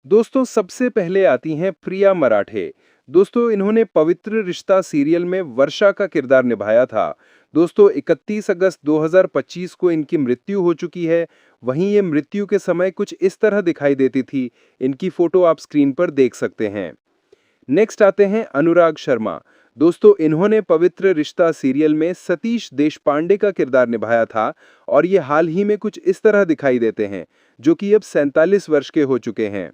दोस्तों सबसे पहले आती हैं प्रिया मराठे। दोस्तों इन्होंने पवित्र रिश्ता सीरियल में वर्षा का किरदार निभाया था। दोस्तों 31 अगस्त 2025 को इनकी मृत्यु हो चुकी है। वहीं ये मृत्यु के समय कुछ इस तरह दिखाई देती थी। इनकी फोटो आप स्क्रीन पर देख सकते हैं। नेक्स्ट आते हैं अनुराग शर्मा। दोस्तों इन्होंने पवित्र रिश्ता सीरियल में सतीश देशपांडे का किरदार निभाया था और ये हाल ही में कुछ इस तरह दिखाई देते हैं, जो कि अब 47 वर्ष के हो चुके हैं।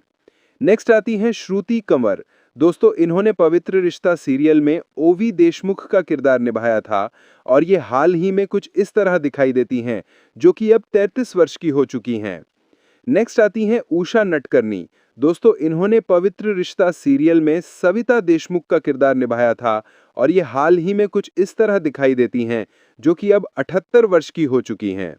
नेक्स्ट आती हैं श्रुति कंवर। दोस्तों इन्होंने पवित्र रिश्ता सीरियल में ओवी देशमुख का किरदार निभाया था और ये हाल ही में कुछ इस तरह दिखाई देती हैं, जो कि अब 33 वर्ष की हो चुकी हैं। नेक्स्ट आती हैं उषा नटकर्णी। दोस्तों इन्होंने पवित्र रिश्ता सीरियल में सविता देशमुख का किरदार निभाया था और ये हाल ही में कुछ इस तरह दिखाई देती हैं, जो कि अब 78 वर्ष की हो चुकी हैं।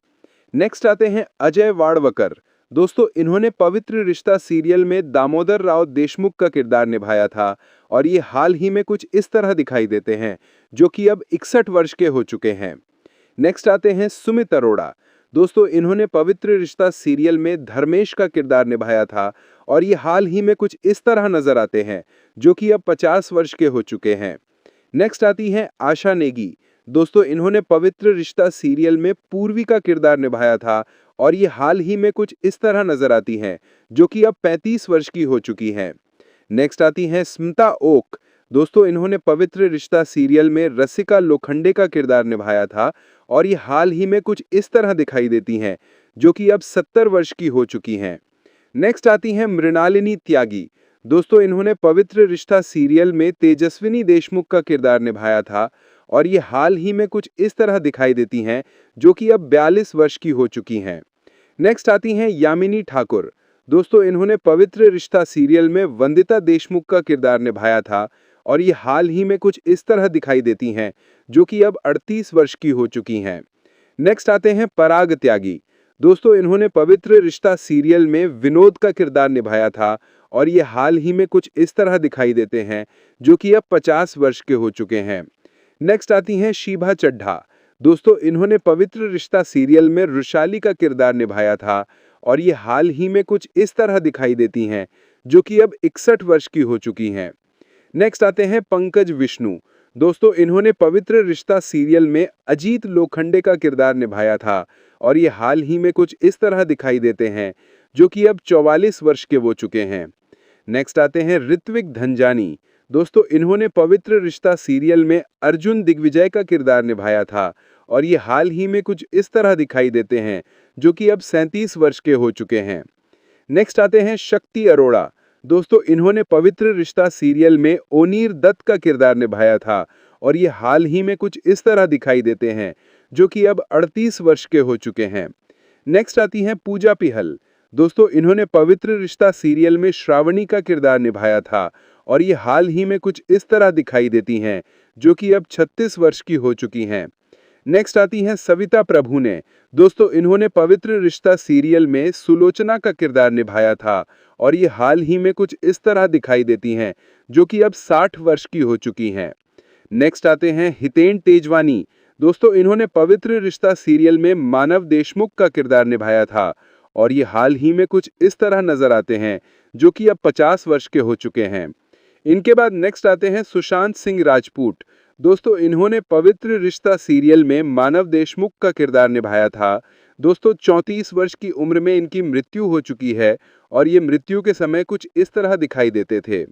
नेक्स्ट आते हैं अजय वाड़वकर। दोस्तों इन्होंने पवित्र रिश्ता सीरियल में दामोदर राव देशमुख का किरदार निभाया था और ये हाल ही में कुछ इस तरह दिखाई देते हैं, जो कि अब 61 वर्ष के हो चुके हैं। नेक्स्ट आते हैं सुमित अरोड़ा। दोस्तों इन्होंने पवित्र रिश्ता सीरियल में धर्मेश का किरदार निभाया था और ये हाल ही में कुछ इस तरह नजर आते हैं, जो कि अब 50 वर्ष के हो चुके हैं। नेक्स्ट आती हैं आशा नेगी। दोस्तों इन्होंने पवित्र रिश्ता सीरियल में पूर्वी का किरदार निभाया था और ये हाल ही में कुछ इस तरह नजर आती हैं, जो कि अब 35 वर्ष की हो चुकी हैं। नेक्स्ट आती हैं स्मिता ओक। दोस्तों इन्होंने पवित्र रिश्ता सीरियल में रसिका लोखंडे का किरदार निभाया था और ये हाल ही में कुछ इस तरह दिखाई देती हैं, जो कि अब 70 वर्ष की हो चुकी हैं। नेक्स्ट आती हैं मृणालिनी त्यागी। दोस्तों इन्होंने पवित्र रिश्ता सीरियल में तेजस्विनी देशमुख का किरदार निभाया था और ये हाल ही में कुछ इस तरह दिखाई देती हैं, जो कि अब 42 वर्ष की हो चुकी हैं। नेक्स्ट आती हैं यामिनी ठाकुर। दोस्तों इन्होंने पवित्र रिश्ता सीरियल में वंदिता देशमुख का किरदार निभाया था और ये हाल ही में कुछ इस तरह दिखाई देती हैं, जो कि अब 38 वर्ष की हो चुकी हैं। नेक्स्ट आते हैं पराग त्यागी। दोस्तों इन्होंने पवित्र रिश्ता सीरियल में विनोद का किरदार निभाया था और ये हाल ही में कुछ इस तरह दिखाई देते हैं, जो कि अब 50 वर्ष के हो चुके हैं। नेक्स्ट आती हैं शीभा चड्ढा। दोस्तों इन्होंने पवित्र रिश्ता सीरियल में रुशाली का किरदार निभाया था और ये हाल ही में कुछ इस तरह दिखाई देती हैं, जो कि अब 61 वर्ष की हो चुकी हैं। नेक्स्ट आते हैं पंकज विष्णु। दोस्तों इन्होंने पवित्र रिश्ता सीरियल में अजीत लोखंडे का किरदार निभाया था और ये हाल ही में कुछ इस तरह दिखाई देते हैं, जो कि अब 44 वर्ष के हो चुके हैं। नेक्स्ट आते हैं ऋत्विक धनजानी। दोस्तों इन्होंने पवित्र रिश्ता सीरियल में अर्जुन दिग्विजय का किरदार निभाया था और ये हाल ही में कुछ इस तरह दिखाई देते हैं, जो कि अब 37 वर्ष के हो चुके हैं। नेक्स्ट आते हैं शक्ति अरोड़ा। दोस्तों इन्होंने पवित्र रिश्ता सीरियल में ओनीर दत्त का किरदार निभाया था और ये हाल ही में कुछ इस तरह दिखाई देते हैं, जो कि अब 38 वर्ष के हो चुके हैं। नेक्स्ट आती हैं पूजा पिहल। दोस्तों इन्होंने पवित्र रिश्ता सीरियल में श्रावणी का किरदार निभाया था और ये हाल ही में कुछ इस तरह दिखाई देती हैं, जो कि अब 36 वर्ष की हो चुकी हैं। नेक्स्ट आती हैं सविता प्रभु ने। दोस्तों इन्होंने पवित्र रिश्ता सीरियल में सुलोचना का किरदार निभाया था और ये हाल ही में कुछ इस तरह दिखाई देती हैं, जो कि अब 60 वर्ष की हो चुकी हैं। नेक्स्ट आते हैं हितेन तेजवानी। दोस्तों इन्होंने पवित्र रिश्ता सीरियल में मानव देशमुख का किरदार निभाया था और ये हाल ही में कुछ इस तरह नजर आते हैं, जो कि अब 50 वर्ष के हो चुके हैं। इनके बाद नेक्स्ट आते हैं सुशांत सिंह राजपूत। दोस्तों इन्होंने पवित्र रिश्ता सीरियल में मानव देशमुख का किरदार निभाया था। दोस्तों 34 वर्ष की उम्र में इनकी मृत्यु हो चुकी है और ये मृत्यु के समय कुछ इस तरह दिखाई देते थे।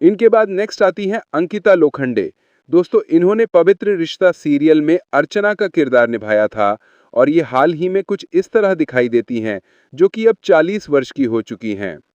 इनके बाद नेक्स्ट आती हैं अंकिता लोखंडे। दोस्तों इन्होंने पवित्र रिश्ता सीरियल में अर्चना का किरदार निभाया था और ये हाल ही में कुछ इस तरह दिखाई देती हैं, जो कि अब 40 वर्ष की हो चुकी हैं।